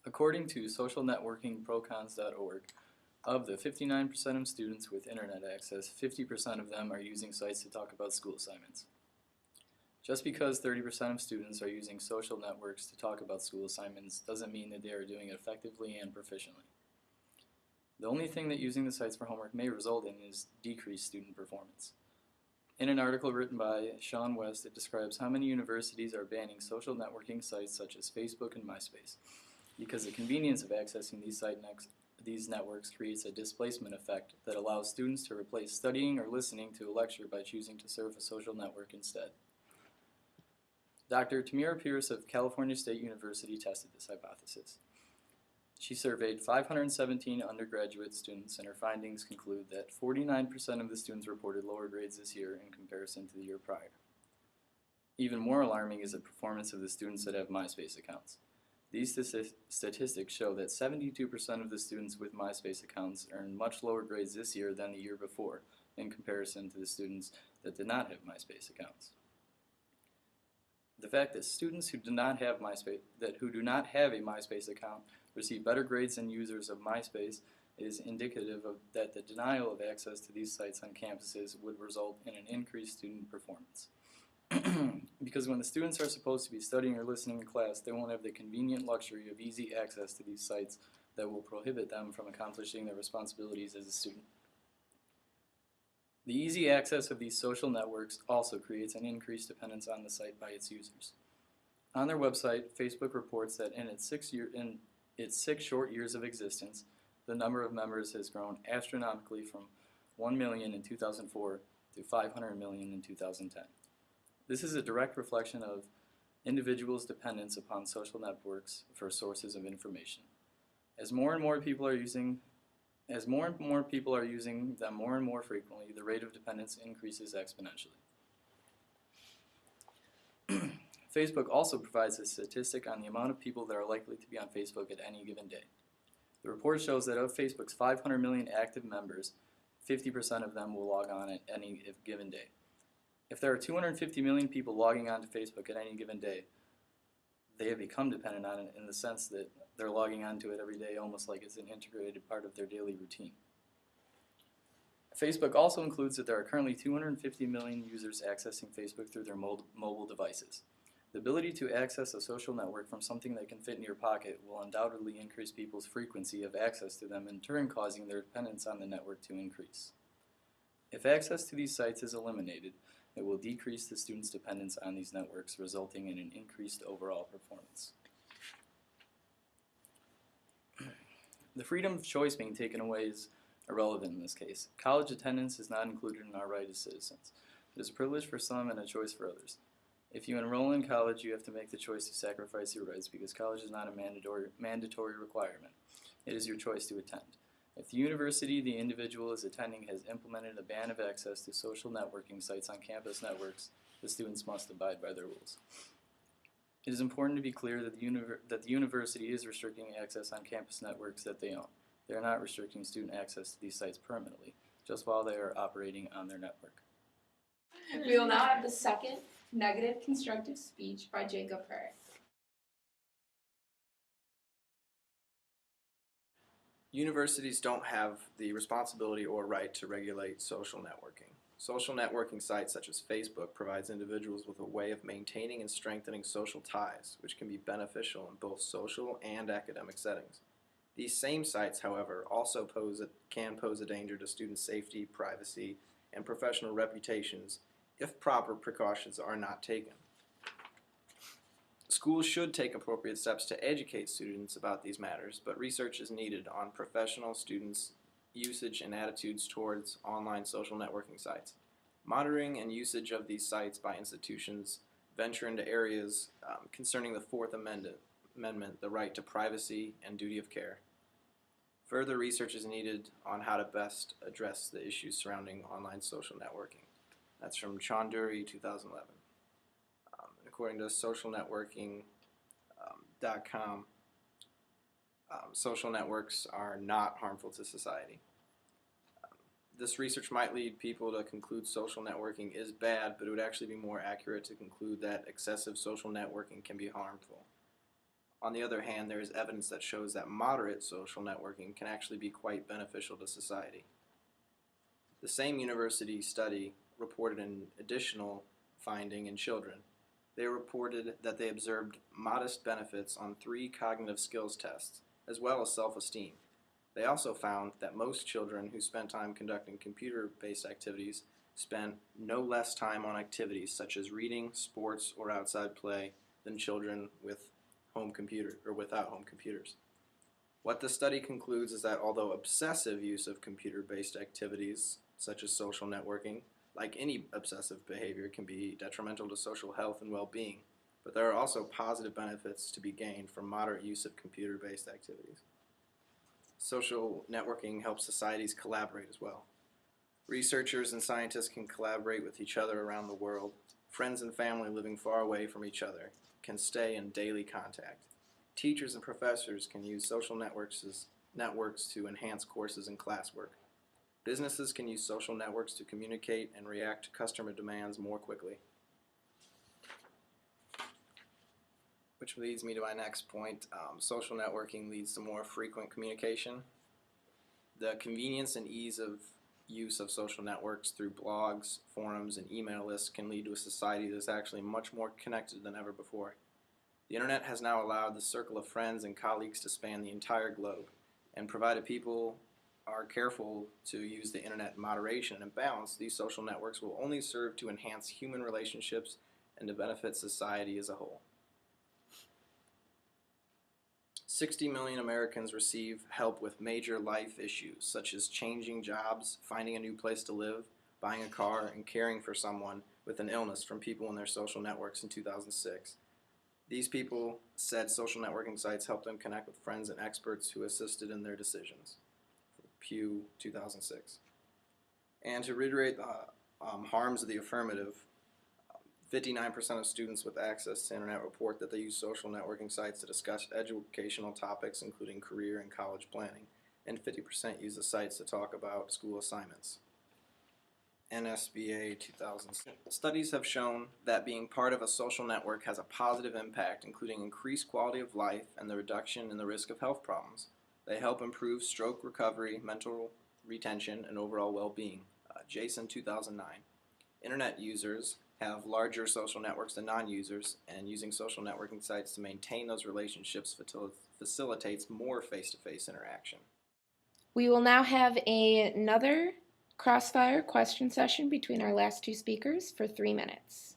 According to socialnetworkingprocons.org, of the 59% of students with internet access, 50% of them are using sites to talk about school assignments. Just because 30% of students are using social networks to talk about school assignments doesn't mean that they are doing it effectively and proficiently. The only thing that using the sites for homework may result in is decreased student performance. In an article written by Sean West, it describes how many universities are banning social networking sites such as Facebook and MySpace, because the convenience of accessing these networks creates a displacement effect that allows students to replace studying or listening to a lecture by choosing to surf a social network instead. Dr. Tamira Pierce of California State University tested this hypothesis. She surveyed 517 undergraduate students, and her findings conclude that 49% of the students reported lower grades this year in comparison to the year prior. Even more alarming is the performance of the students that have MySpace accounts. These statistics show that 72% of the students with MySpace accounts earned much lower grades this year than the year before in comparison to the students that did not have MySpace accounts. The fact that students who do not have a MySpace account receive better grades than users of MySpace is indicative of that the denial of access to these sites on campuses would result in an increased student performance. Because when the students are supposed to be studying or listening in class, they won't have the convenient luxury of easy access to these sites that will prohibit them from accomplishing their responsibilities as a student. The easy access of these social networks also creates an increased dependence on the site by its users. On their website, Facebook reports that in its 6 short years of existence, the number of members has grown astronomically from 1 million in 2004 to 500 million in 2010. This is a direct reflection of individuals' dependence upon social networks for sources of information. As more and more people are using them more and more frequently, the rate of dependence increases exponentially. Facebook also provides a statistic on the amount of people that are likely to be on Facebook at any given day. The report shows that of Facebook's 500 million active members, 50% of them will log on at any given day. If there are 250 million people logging on to Facebook at any given day, they have become dependent on it in the sense that they're logging onto it every day almost like it's an integrated part of their daily routine. Facebook also includes that there are currently 250 million users accessing Facebook through their mobile devices. The ability to access a social network from something that can fit in your pocket will undoubtedly increase people's frequency of access to them, in turn causing their dependence on the network to increase. If access to these sites is eliminated, it will decrease the students' dependence on these networks, resulting in an increased overall performance. The freedom of choice being taken away is irrelevant in this case. College attendance is not included in our right as citizens. It is a privilege for some and a choice for others. If you enroll in college, you have to make the choice to sacrifice your rights because college is not a mandatory requirement. It is your choice to attend. If the university the individual is attending has implemented a ban of access to social networking sites on campus networks, the students must abide by their rules. It is important to be clear that the university is restricting access on campus networks that they own. They are not restricting student access to these sites permanently, just while they are operating on their network. We will now have the second negative constructive speech by Jacob Hurt. Universities don't have the responsibility or right to regulate social networking. Social networking sites such as Facebook provides individuals with a way of maintaining and strengthening social ties, which can be beneficial in both social and academic settings. These same sites, however, also can pose a danger to student safety, privacy, and professional reputations if proper precautions are not taken. Schools should take appropriate steps to educate students about these matters, but research is needed on professional students' usage and attitudes towards online social networking sites. Monitoring and usage of these sites by institutions venture into areas concerning the Fourth Amendment, the right to privacy and duty of care. Further research is needed on how to best address the issues surrounding online social networking. That's from Chaudhuri, 2011. According to socialnetworking.com, social networks are not harmful to society. This research might lead people to conclude social networking is bad, but it would actually be more accurate to conclude that excessive social networking can be harmful. On the other hand, there is evidence that shows that moderate social networking can actually be quite beneficial to society. The same university study reported an additional finding in children. They reported that they observed modest benefits on 3 cognitive skills tests, as well as self-esteem. They also found that most children who spent time conducting computer-based activities spent no less time on activities such as reading, sports, or outside play than children with without home computers. What the study concludes is that although obsessive use of computer-based activities, such as social networking, like any obsessive behavior, can be detrimental to social health and well-being, but there are also positive benefits to be gained from moderate use of computer-based activities. Social networking helps societies collaborate as well. Researchers and scientists can collaborate with each other around the world. Friends and family living far away from each other can stay in daily contact. Teachers and professors can use social networks to enhance courses and classwork. Businesses can use social networks to communicate and react to customer demands more quickly. Which leads me to my next point. Social networking leads to more frequent communication. The convenience and ease of use of social networks through blogs, forums, and email lists can lead to a society that is actually much more connected than ever before. The internet has now allowed the circle of friends and colleagues to span the entire globe, and provided people are careful to use the internet in moderation and balance, these social networks will only serve to enhance human relationships and to benefit society as a whole. 60 million Americans receive help with major life issues, such as changing jobs, finding a new place to live, buying a car, and caring for someone with an illness from people in their social networks in 2006. These people said social networking sites helped them connect with friends and experts who assisted in their decisions. Pew 2006. And to reiterate the harms of the affirmative, 59% of students with access to internet report that they use social networking sites to discuss educational topics including career and college planning, and 50% use the sites to talk about school assignments. NSBA 2006. Studies have shown that being part of a social network has a positive impact, including increased quality of life and the reduction in the risk of health problems. They help improve stroke recovery, mental retention, and overall well-being. Jason 2009. Internet users have larger social networks than non-users, and using social networking sites to maintain those relationships facilitates more face-to-face interaction. We will now have another Crossfire question session between our last 2 speakers for 3 minutes.